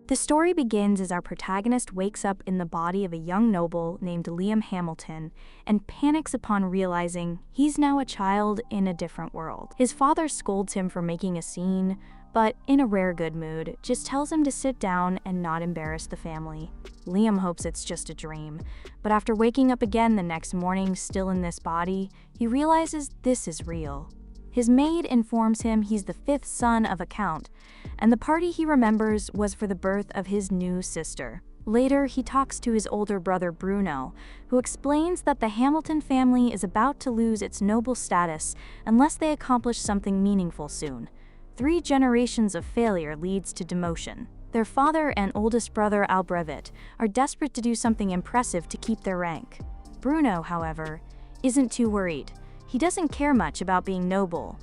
The story begins as our protagonist wakes up in the body of a young noble named Liam Hamilton and panics upon realizing he's now a child in a different world. His father scolds him for making a scene, but in a rare good mood, just tells him to sit down and not embarrass the family. Liam hopes it's just a dream, but after waking up again the next morning still in this body, he realizes this is real. His maid informs him he's the fifth son of a count, and the party he remembers was for the birth of his new sister. Later, he talks to his older brother Bruno, who explains that the Hamilton family is about to lose its noble status unless they accomplish something meaningful soon. 3 generations of failure leads to demotion. Their father and oldest brother Albrevet are desperate to do something impressive to keep their rank. Bruno, however, isn't too worried. He doesn't care much about being noble.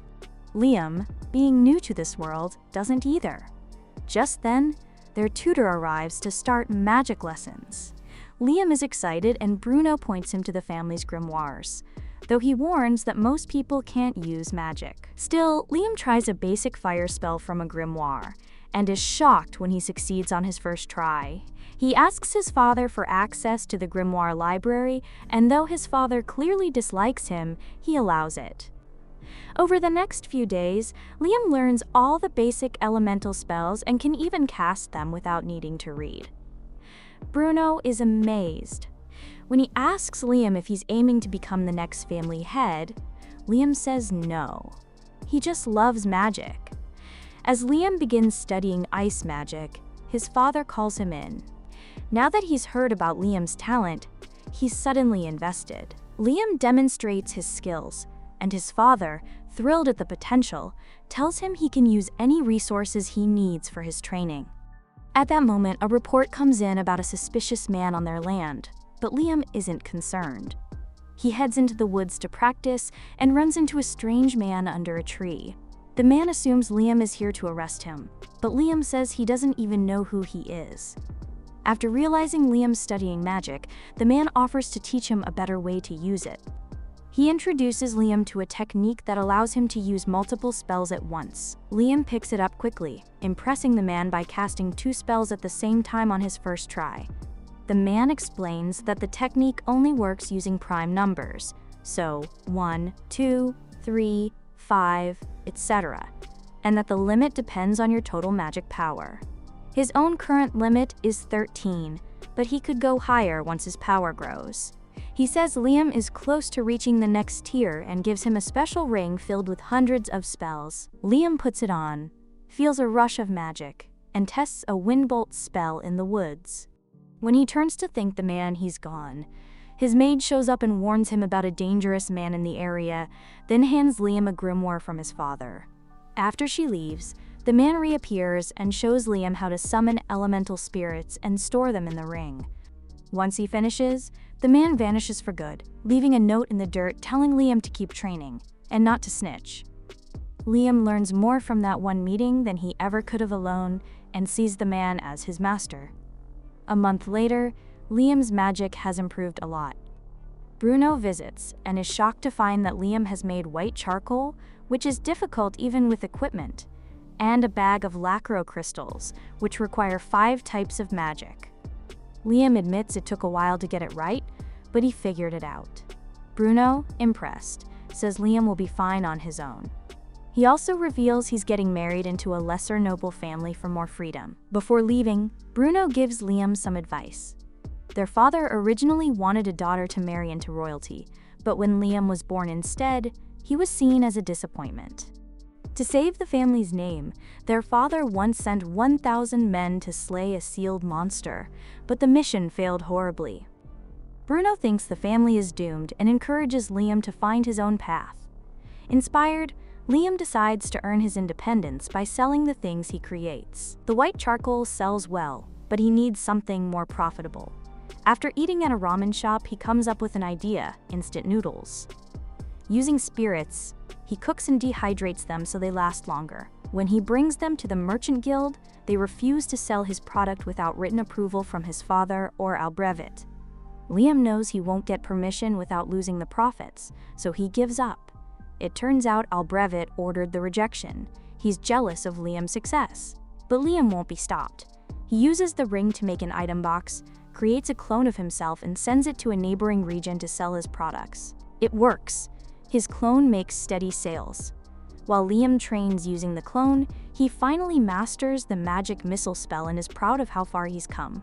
Liam, being new to this world, doesn't either. Just then, their tutor arrives to start magic lessons. Liam is excited and Bruno points him to the family's grimoires, though he warns that most people can't use magic. Still, Liam tries a basic fire spell from a grimoire, and is shocked when he succeeds on his first try. He asks his father for access to the grimoire library, and though his father clearly dislikes him, he allows it. Over the next few days, Liam learns all the basic elemental spells and can even cast them without needing to read. Bruno is amazed. When he asks Liam if he's aiming to become the next family head, Liam says no. He just loves magic. As Liam begins studying ice magic, his father calls him in. Now that he's heard about Liam's talent, he's suddenly invested. Liam demonstrates his skills, and his father, thrilled at the potential, tells him he can use any resources he needs for his training. At that moment, a report comes in about a suspicious man on their land, but Liam isn't concerned. He heads into the woods to practice and runs into a strange man under a tree. The man assumes Liam is here to arrest him, but Liam says he doesn't even know who he is. After realizing Liam's studying magic, the man offers to teach him a better way to use it. He introduces Liam to a technique that allows him to use multiple spells at once. Liam picks it up quickly, impressing the man by casting 2 spells at the same time on his first try. The man explains that the technique only works using prime numbers, so 1, 2, 3, 5, etc., and that the limit depends on your total magic power. His own current limit is 13, but he could go higher once his power grows. He says Liam is close to reaching the next tier and gives him a special ring filled with hundreds of spells. Liam puts it on, feels a rush of magic, and tests a windbolt spell in the woods. When he turns to thank the man, he's gone. His maid shows up and warns him about a dangerous man in the area, then hands Liam a grimoire from his father. After she leaves, the man reappears and shows Liam how to summon elemental spirits and store them in the ring. Once he finishes, the man vanishes for good, leaving a note in the dirt telling Liam to keep training, and not to snitch. Liam learns more from that one meeting than he ever could have alone, and sees the man as his master. A month later, Liam's magic has improved a lot. Bruno visits and is shocked to find that Liam has made white charcoal, which is difficult even with equipment, and a bag of lacquer crystals, which require 5 types of magic. Liam admits it took a while to get it right, but he figured it out. Bruno, impressed, says Liam will be fine on his own. He also reveals he's getting married into a lesser noble family for more freedom. Before leaving, Bruno gives Liam some advice. Their father originally wanted a daughter to marry into royalty, but when Liam was born instead, he was seen as a disappointment. To save the family's name, their father once sent 1,000 men to slay a sealed monster, but the mission failed horribly. Bruno thinks the family is doomed and encourages Liam to find his own path. Inspired, Liam decides to earn his independence by selling the things he creates. The white charcoal sells well, but he needs something more profitable. After eating at a ramen shop, he comes up with an idea: instant noodles. Using spirits, he cooks and dehydrates them so they last longer. When he brings them to the merchant guild, they refuse to sell his product without written approval from his father or Albrevet. Liam knows he won't get permission without losing the profits, so he gives up. It turns out Albrevet ordered the rejection. He's jealous of Liam's success. But Liam won't be stopped. He uses the ring to make an item box, creates a clone of himself, and sends it to a neighboring region to sell his products. It works. His clone makes steady sales. While Liam trains using the clone, he finally masters the magic missile spell and is proud of how far he's come.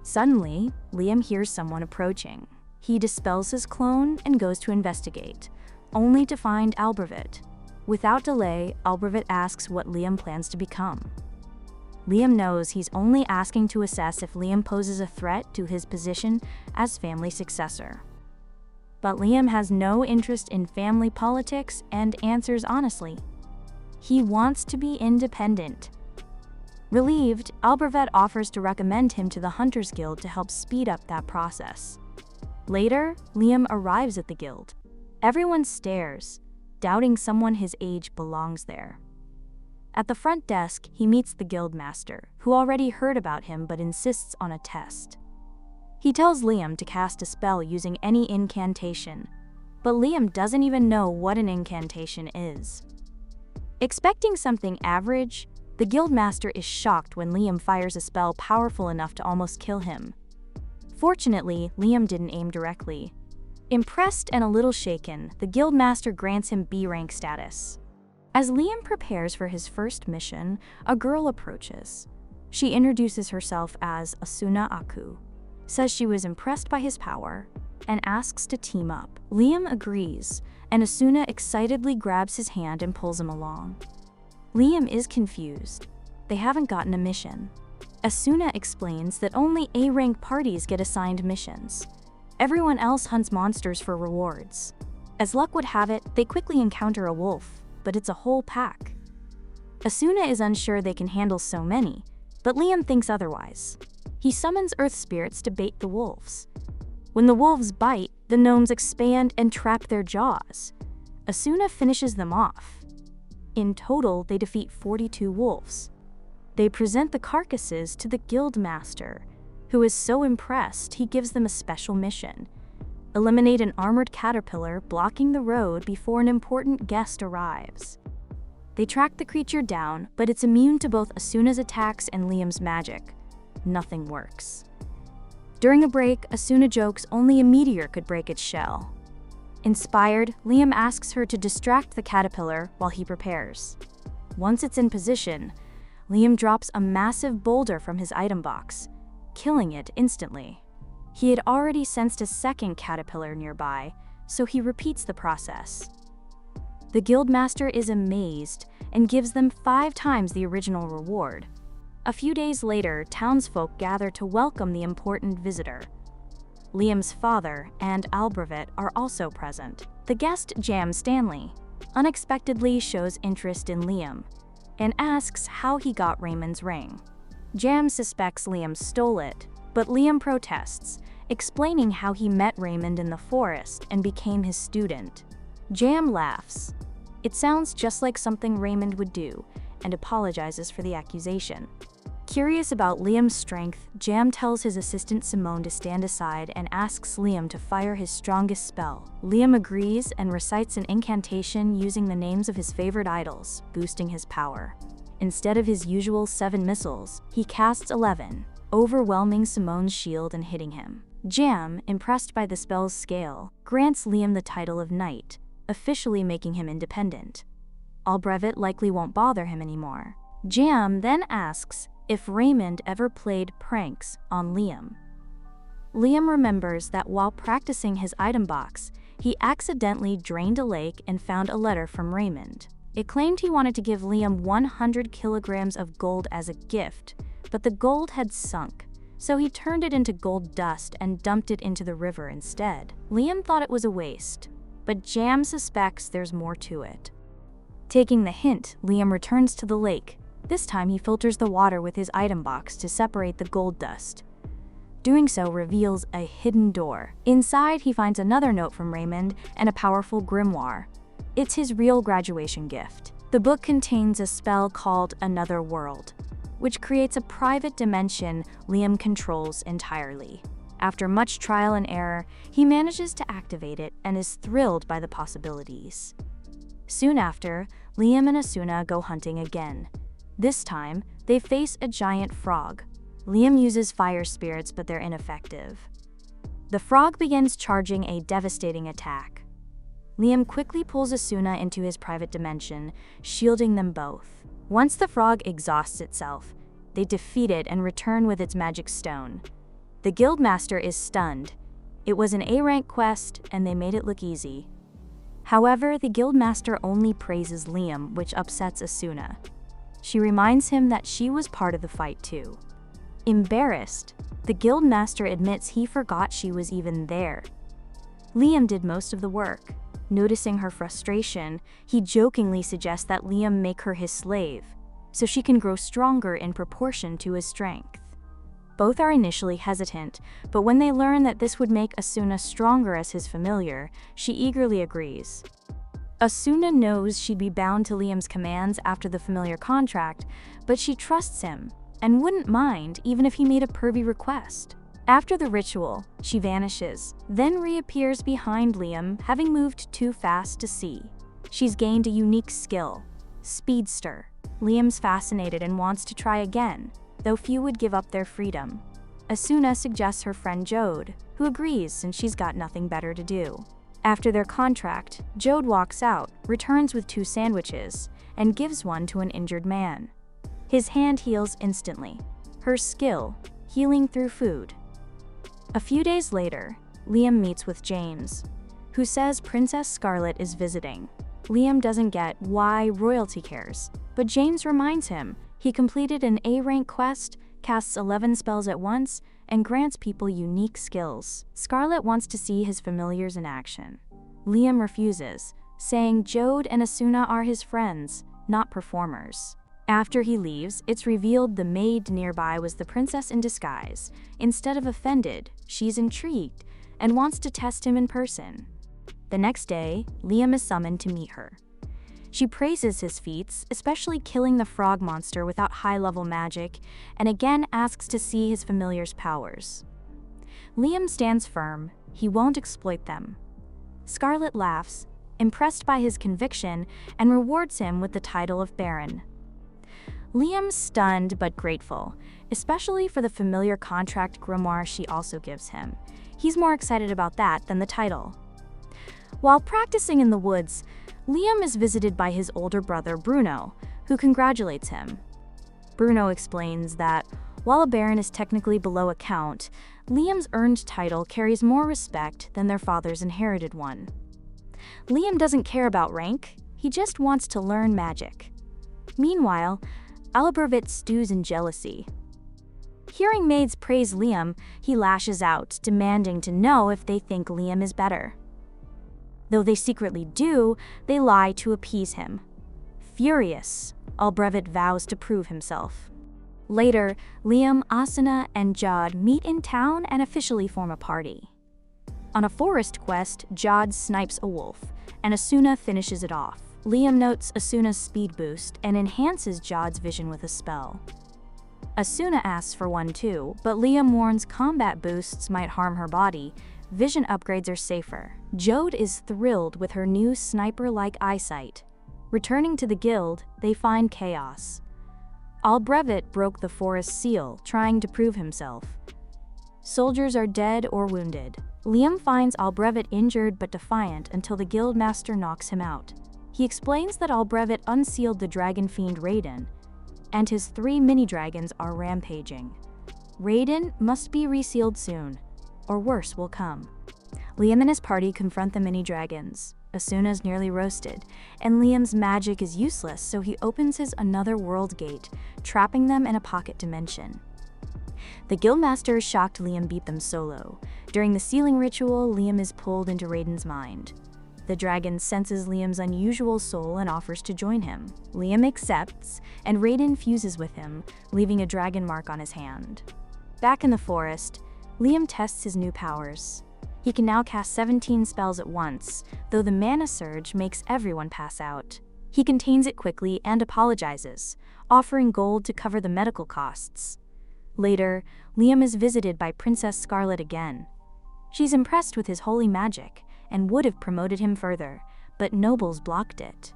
Suddenly, Liam hears someone approaching. He dispels his clone and goes to investigate, only to find Albervet. Without delay, Albervet asks what Liam plans to become. Liam knows he's only asking to assess if Liam poses a threat to his position as family successor. But Liam has no interest in family politics and answers honestly. He wants to be independent. Relieved, Albervet offers to recommend him to the Hunters Guild to help speed up that process. Later, Liam arrives at the guild. Everyone stares, doubting someone his age belongs there. At the front desk, he meets the guild master, who already heard about him but insists on a test. He tells Liam to cast a spell using any incantation, but Liam doesn't even know what an incantation is. Expecting something average, the guildmaster is shocked when Liam fires a spell powerful enough to almost kill him. Fortunately, Liam didn't aim directly. Impressed and a little shaken, the guildmaster grants him B rank status. As Liam prepares for his first mission, a girl approaches. She introduces herself as Asuna Aku, says she was impressed by his power, and asks to team up. Liam agrees, and Asuna excitedly grabs his hand and pulls him along. Liam is confused. They haven't gotten a mission. Asuna explains that only A-rank parties get assigned missions. Everyone else hunts monsters for rewards. As luck would have it, they quickly encounter a wolf, but it's a whole pack. Asuna is unsure they can handle so many, but Liam thinks otherwise. He summons earth spirits to bait the wolves. When the wolves bite, the gnomes expand and trap their jaws. Asuna finishes them off. In total, they defeat 42 wolves. They present the carcasses to the guildmaster, who is so impressed he gives them a special mission: eliminate an armored caterpillar blocking the road before an important guest arrives. They track the creature down, but it's immune to both Asuna's attacks and Liam's magic. Nothing works. During a break, Asuna jokes only a meteor could break its shell. Inspired, Liam asks her to distract the caterpillar while he prepares. Once it's in position, Liam drops a massive boulder from his item box, killing it instantly. He had already sensed a second caterpillar nearby, so he repeats the process. The guildmaster is amazed and gives them 5 times the original reward. A few days later, townsfolk gather to welcome the important visitor. Liam's father and Albervet are also present. The guest, Jam Stanley, unexpectedly shows interest in Liam and asks how he got Raymond's ring. Jam suspects Liam stole it, but Liam protests, explaining how he met Raymond in the forest and became his student. Jam laughs. It sounds just like something Raymond would do, and apologizes for the accusation. Curious about Liam's strength, Jam tells his assistant Simone to stand aside and asks Liam to fire his strongest spell. Liam agrees and recites an incantation using the names of his favorite idols, boosting his power. Instead of his usual 7 missiles, he casts 11, overwhelming Simone's shield and hitting him. Jam, impressed by the spell's scale, grants Liam the title of Knight, officially making him independent. Albervet likely won't bother him anymore. Jam then asks if Raymond ever played pranks on Liam. Liam remembers that while practicing his item box, he accidentally drained a lake and found a letter from Raymond. It claimed he wanted to give Liam 100 kilograms of gold as a gift, but the gold had sunk, so he turned it into gold dust and dumped it into the river instead. Liam thought it was a waste, but Jam suspects there's more to it. Taking the hint, Liam returns to the lake. This time he filters the water with his item box to separate the gold dust. Doing so reveals a hidden door. Inside, he finds another note from Raymond and a powerful grimoire. It's his real graduation gift. The book contains a spell called Another World, which creates a private dimension Liam controls entirely. After much trial and error, he manages to activate it and is thrilled by the possibilities. Soon after, Liam and Asuna go hunting again. This time, they face a giant frog. Liam uses fire spirits, but they're ineffective. The frog begins charging a devastating attack. Liam quickly pulls Asuna into his private dimension, shielding them both. Once the frog exhausts itself, they defeat it and return with its magic stone. The guildmaster is stunned. It was an A-rank quest, and they made it look easy. However, the guildmaster only praises Liam, which upsets Asuna. She reminds him that she was part of the fight too. Embarrassed, the guildmaster admits he forgot she was even there. Liam did most of the work. Noticing her frustration, he jokingly suggests that Liam make her his slave, so she can grow stronger in proportion to his strength. Both are initially hesitant, but when they learn that this would make Asuna stronger as his familiar, she eagerly agrees. Asuna knows she'd be bound to Liam's commands after the familiar contract, but she trusts him and wouldn't mind even if he made a pervy request. After the ritual, she vanishes, then reappears behind Liam, having moved too fast to see. She's gained a unique skill, Speedster. Liam's fascinated and wants to try again, though few would give up their freedom. Asuna suggests her friend Jode, who agrees since she's got nothing better to do. After their contract, Jode walks out, returns with 2 sandwiches, and gives one to an injured man. His hand heals instantly. Her skill, healing through food. A few days later, Liam meets with James, who says Princess Scarlet is visiting. Liam doesn't get why royalty cares, but James reminds him he completed an A-rank quest, casts 11 spells at once, and grants people unique skills. Scarlet wants to see his familiars in action. Liam refuses, saying Jode and Asuna are his friends, not performers. After he leaves, it's revealed the maid nearby was the princess in disguise. Instead of offended, she's intrigued and wants to test him in person. The next day, Liam is summoned to meet her. She praises his feats, especially killing the frog monster without high-level magic, and again asks to see his familiar's powers. Liam stands firm, he won't exploit them. Scarlet laughs, impressed by his conviction, and rewards him with the title of Baron. Liam's stunned but grateful, especially for the familiar contract grimoire she also gives him. He's more excited about that than the title. While practicing in the woods, Liam is visited by his older brother Bruno, who congratulates him. Bruno explains that, while a baron is technically below a count, Liam's earned title carries more respect than their father's inherited one. Liam doesn't care about rank, he just wants to learn magic. Meanwhile, Albervit stews in jealousy. Hearing maids praise Liam, he lashes out, demanding to know if they think Liam is better. Though they secretly do, they lie to appease him. Furious, Albrevit vows to prove himself. Later, Liam, Asuna, and Jod meet in town and officially form a party. On a forest quest, Jod snipes a wolf, and Asuna finishes it off. Liam notes Asuna's speed boost and enhances Jod's vision with a spell. Asuna asks for one too, but Liam warns combat boosts might harm her body. Vision upgrades are safer. Jode is thrilled with her new sniper-like eyesight. Returning to the guild, they find chaos. Albrevit broke the forest seal, trying to prove himself. Soldiers are dead or wounded. Liam finds Albrevit injured but defiant until the guildmaster knocks him out. He explains that Albrevit unsealed the dragon fiend Raiden, and his 3 mini-dragons are rampaging. Raiden must be resealed soon, or worse will come. Liam and his party confront the mini-dragons. Asuna's nearly roasted, and Liam's magic is useless, so he opens his another world gate, trapping them in a pocket dimension. The guildmaster is shocked Liam beat them solo. During the sealing ritual, Liam is pulled into Raiden's mind. The dragon senses Liam's unusual soul and offers to join him. Liam accepts, and Raiden fuses with him, leaving a dragon mark on his hand. Back in the forest, Liam tests his new powers. He can now cast 17 spells at once, though the mana surge makes everyone pass out. He contains it quickly and apologizes, offering gold to cover the medical costs. Later, Liam is visited by Princess Scarlet again. She's impressed with his holy magic and would have promoted him further, but nobles blocked it.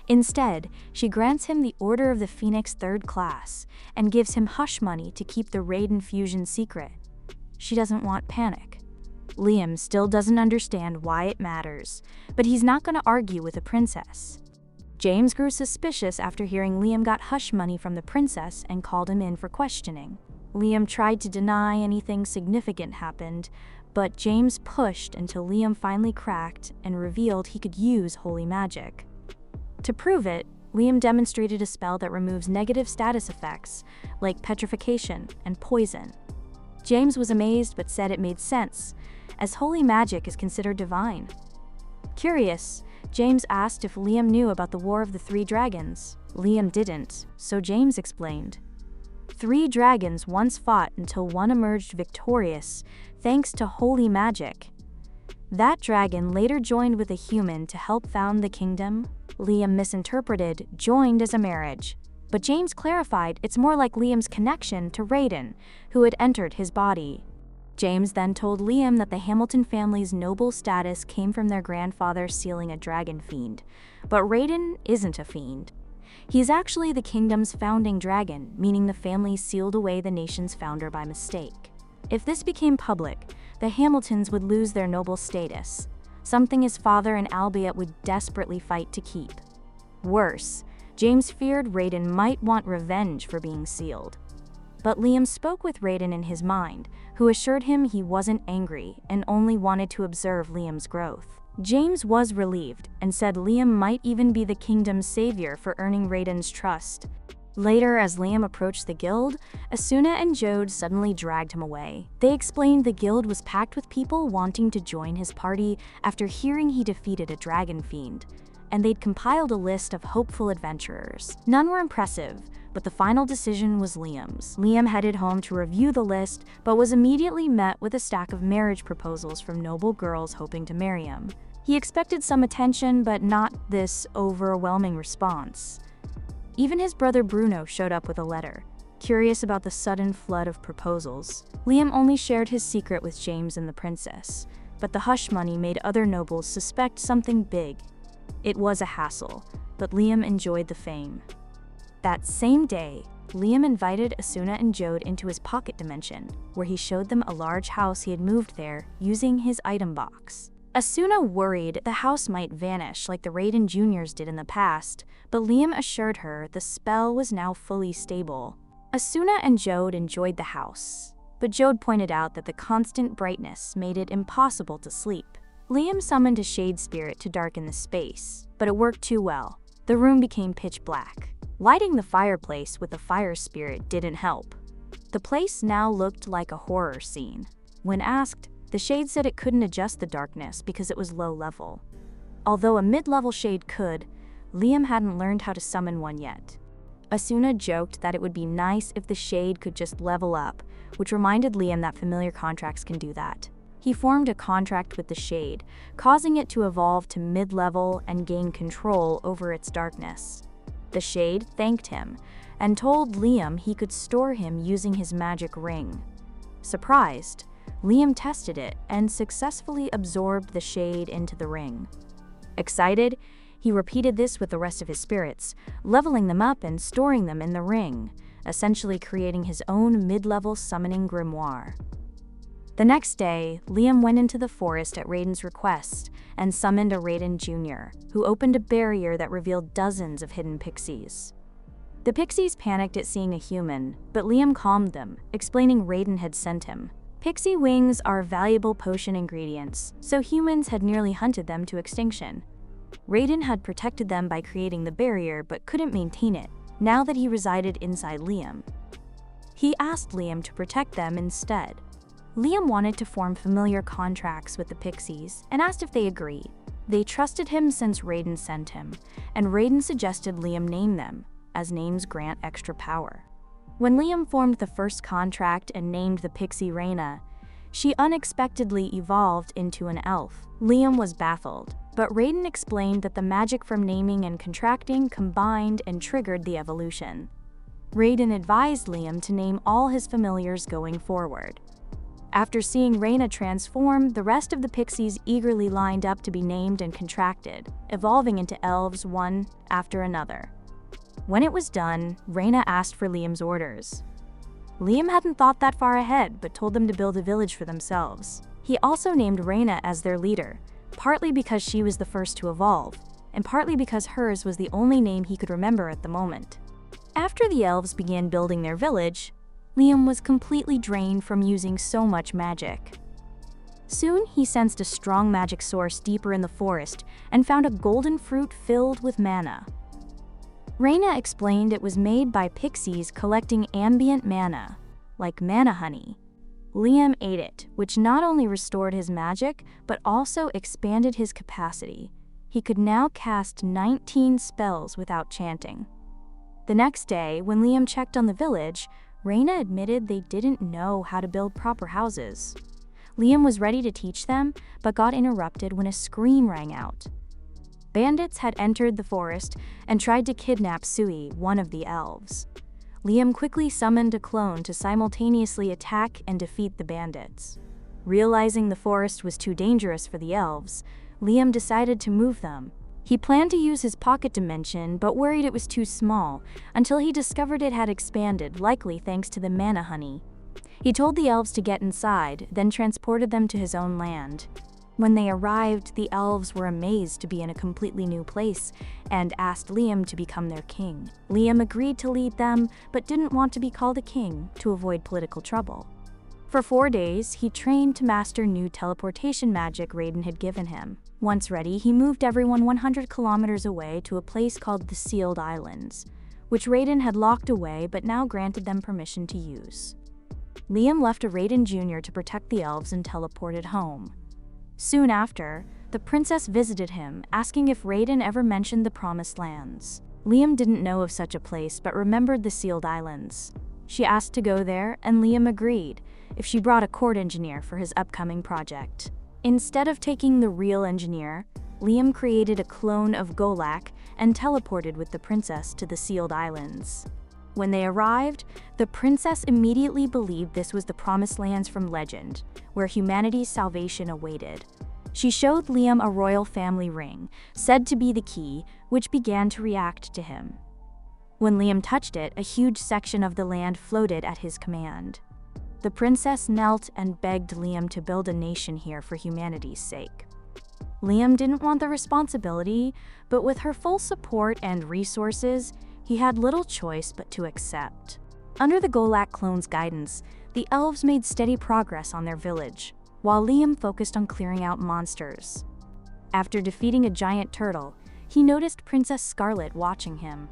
Instead, she grants him the Order of the Phoenix 3rd class and gives him hush money to keep the Raiden fusion secret. She doesn't want panic. Liam still doesn't understand why it matters, but he's not going to argue with a princess. James grew suspicious after hearing Liam got hush money from the princess and called him in for questioning. Liam tried to deny anything significant happened, but James pushed until Liam finally cracked and revealed he could use holy magic. To prove it, Liam demonstrated a spell that removes negative status effects, like petrification and poison. James was amazed but said it made sense, as holy magic is considered divine. Curious, James asked if Liam knew about the War of the Three Dragons. Liam didn't, so James explained. 3 dragons once fought until one emerged victorious, thanks to holy magic. That dragon later joined with a human to help found the kingdom. Liam misinterpreted joined as a marriage, but James clarified it's more like Liam's connection to Raiden, who had entered his body. James then told Liam that the Hamilton family's noble status came from their grandfather sealing a dragon fiend, but Raiden isn't a fiend. He's actually the kingdom's founding dragon, meaning the family sealed away the nation's founder by mistake. If this became public, the Hamiltons would lose their noble status, something his father and Albeit would desperately fight to keep. Worse, James feared Raiden might want revenge for being sealed. But Liam spoke with Raiden in his mind, who assured him he wasn't angry and only wanted to observe Liam's growth. James was relieved and said Liam might even be the kingdom's savior for earning Raiden's trust. Later, as Liam approached the guild, Asuna and Jode suddenly dragged him away. They explained the guild was packed with people wanting to join his party after hearing he defeated a dragon fiend, and they'd compiled a list of hopeful adventurers. None were impressive, but the final decision was Liam's. Liam headed home to review the list, but was immediately met with a stack of marriage proposals from noble girls hoping to marry him. He expected some attention, but not this overwhelming response. Even his brother Bruno showed up with a letter, curious about the sudden flood of proposals. Liam only shared his secret with James and the princess, but the hush money made other nobles suspect something big. It was a hassle, but Liam enjoyed the fame. That same day, Liam invited Asuna and Jode into his pocket dimension, where he showed them a large house he had moved there using his item box. Asuna worried the house might vanish like the Raiden Juniors did in the past, but Liam assured her the spell was now fully stable. Asuna and Jode enjoyed the house, but Jode pointed out that the constant brightness made it impossible to sleep. Liam summoned a shade spirit to darken the space, but it worked too well. The room became pitch black. Lighting the fireplace with a fire spirit didn't help. The place now looked like a horror scene. When asked, the shade said it couldn't adjust the darkness because it was low level. Although a mid-level shade could, Liam hadn't learned how to summon one yet. Asuna joked that it would be nice if the shade could just level up, which reminded Liam that familiar contracts can do that. He formed a contract with the shade, causing it to evolve to mid-level and gain control over its darkness. The shade thanked him and told Liam he could store him using his magic ring. Surprised, Liam tested it and successfully absorbed the shade into the ring. Excited, he repeated this with the rest of his spirits, leveling them up and storing them in the ring, essentially creating his own mid-level summoning grimoire. The next day, Liam went into the forest at Raiden's request and summoned a Raiden Jr., who opened a barrier that revealed dozens of hidden pixies. The pixies panicked at seeing a human, but Liam calmed them, explaining Raiden had sent him. Pixie wings are valuable potion ingredients, so humans had nearly hunted them to extinction. Raiden had protected them by creating the barrier but couldn't maintain it, now that he resided inside Liam. He asked Liam to protect them instead. Liam wanted to form familiar contracts with the pixies and asked if they agreed. They trusted him since Raiden sent him, and Raiden suggested Liam name them, as names grant extra power. When Liam formed the first contract and named the pixie Reina, she unexpectedly evolved into an elf. Liam was baffled, but Raiden explained that the magic from naming and contracting combined and triggered the evolution. Raiden advised Liam to name all his familiars going forward. After seeing Reyna transform, the rest of the pixies eagerly lined up to be named and contracted, evolving into elves one after another. When it was done, Reyna asked for Liam's orders. Liam hadn't thought that far ahead, but told them to build a village for themselves. He also named Reyna as their leader, partly because she was the first to evolve, and partly because hers was the only name he could remember at the moment. After the elves began building their village, Liam was completely drained from using so much magic. Soon, he sensed a strong magic source deeper in the forest and found a golden fruit filled with mana. Reyna explained it was made by pixies collecting ambient mana, like mana honey. Liam ate it, which not only restored his magic, but also expanded his capacity. He could now cast 19 spells without chanting. The next day, when Liam checked on the village, Reyna admitted they didn't know how to build proper houses. Liam was ready to teach them, but got interrupted when a scream rang out. Bandits had entered the forest and tried to kidnap Sui, one of the elves. Liam quickly summoned a clone to simultaneously attack and defeat the bandits. Realizing the forest was too dangerous for the elves, Liam decided to move them. He planned to use his pocket dimension, but worried it was too small, until he discovered it had expanded, likely thanks to the mana honey. He told the elves to get inside, then transported them to his own land. When they arrived, the elves were amazed to be in a completely new place and asked Liam to become their king. Liam agreed to lead them, but didn't want to be called a king to avoid political trouble. For 4 days, he trained to master new teleportation magic Raiden had given him. Once ready, he moved everyone 100 kilometers away to a place called the Sealed Islands, which Raiden had locked away but now granted them permission to use. Liam left a Raiden Jr. to protect the elves and teleported home. Soon after, the princess visited him, asking if Raiden ever mentioned the Promised Lands. Liam didn't know of such a place but remembered the Sealed Islands. She asked to go there, and Liam agreed, if she brought a court engineer for his upcoming project. Instead of taking the real engineer, Liam created a clone of Golak and teleported with the princess to the Sealed Islands. When they arrived, the princess immediately believed this was the Promised Lands from legend, where humanity's salvation awaited. She showed Liam a royal family ring, said to be the key, which began to react to him. When Liam touched it, a huge section of the land floated at his command. The princess knelt and begged Liam to build a nation here for humanity's sake. Liam didn't want the responsibility, but with her full support and resources, he had little choice but to accept. Under the Golak clone's guidance, the elves made steady progress on their village, while Liam focused on clearing out monsters. After defeating a giant turtle, he noticed Princess Scarlet watching him.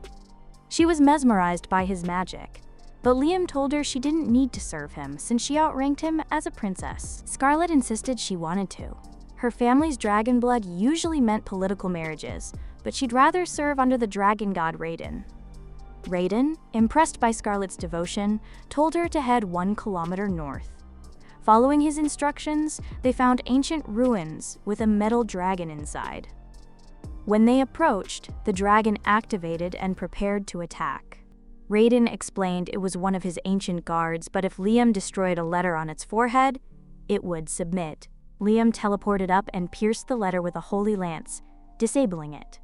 She was mesmerized by his magic, but Liam told her she didn't need to serve him since she outranked him as a princess. Scarlet insisted she wanted to. Her family's dragon blood usually meant political marriages, but she'd rather serve under the dragon god Raiden. Raiden, impressed by Scarlet's devotion, told her to head 1 kilometer north. Following his instructions, they found ancient ruins with a metal dragon inside. When they approached, the dragon activated and prepared to attack. Raiden explained it was one of his ancient guards, but if Liam destroyed a letter on its forehead, it would submit. Liam teleported up and pierced the letter with a holy lance, disabling it.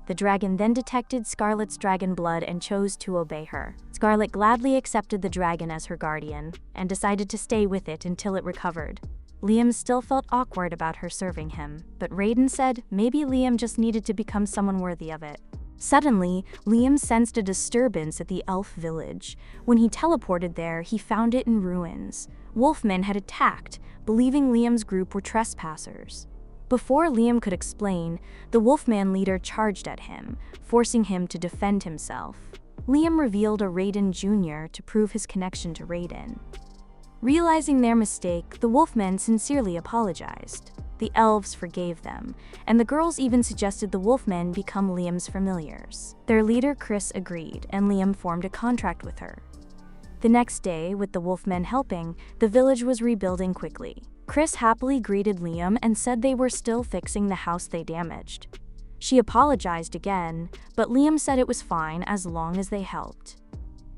The dragon then detected Scarlet's dragon blood and chose to obey her. Scarlet gladly accepted the dragon as her guardian and decided to stay with it until it recovered. Liam still felt awkward about her serving him, but Raiden said maybe Liam just needed to become someone worthy of it. Suddenly, Liam sensed a disturbance at the elf village. When he teleported there, he found it in ruins. Wolfmen had attacked, believing Liam's group were trespassers. Before Liam could explain, the Wolfman leader charged at him, forcing him to defend himself. Liam revealed a Raiden Jr. to prove his connection to Raiden. Realizing their mistake, the Wolfmen sincerely apologized. The elves forgave them, and the girls even suggested the Wolfmen become Liam's familiars. Their leader Chris agreed, and Liam formed a contract with her. The next day, with the Wolfmen helping, the village was rebuilding quickly. Chris happily greeted Liam and said they were still fixing the house they damaged. She apologized again, but Liam said it was fine as long as they helped.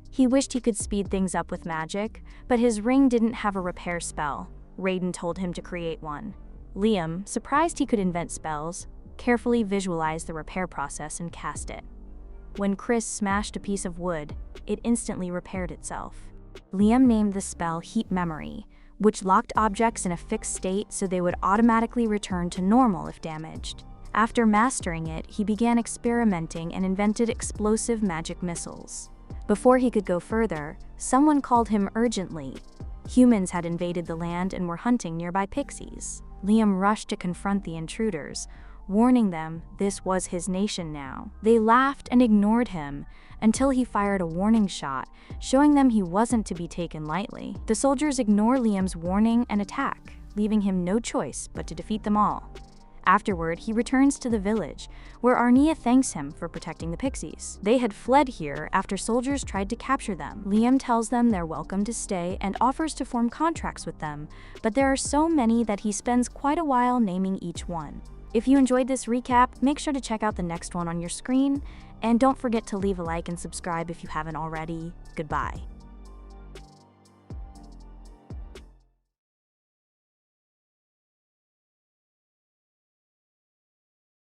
He wished he could speed things up with magic, but his ring didn't have a repair spell. Raiden told him to create one. Liam, surprised he could invent spells, carefully visualized the repair process and cast it. When Chris smashed a piece of wood, it instantly repaired itself. Liam named the spell Heat Memory, which locked objects in a fixed state so they would automatically return to normal if damaged. After mastering it, he began experimenting and invented explosive magic missiles. Before he could go further, someone called him urgently. Humans had invaded the land and were hunting nearby pixies. Liam rushed to confront the intruders, warning them this was his nation now. They laughed and ignored him until he fired a warning shot, showing them he wasn't to be taken lightly. The soldiers ignore Liam's warning and attack, leaving him no choice but to defeat them all. Afterward, he returns to the village, where Arnia thanks him for protecting the pixies. They had fled here after soldiers tried to capture them. Liam tells them they're welcome to stay and offers to form contracts with them, but there are so many that he spends quite a while naming each one. If you enjoyed this recap, make sure to check out the next one on your screen, and don't forget to leave a like and subscribe if you haven't already. Goodbye.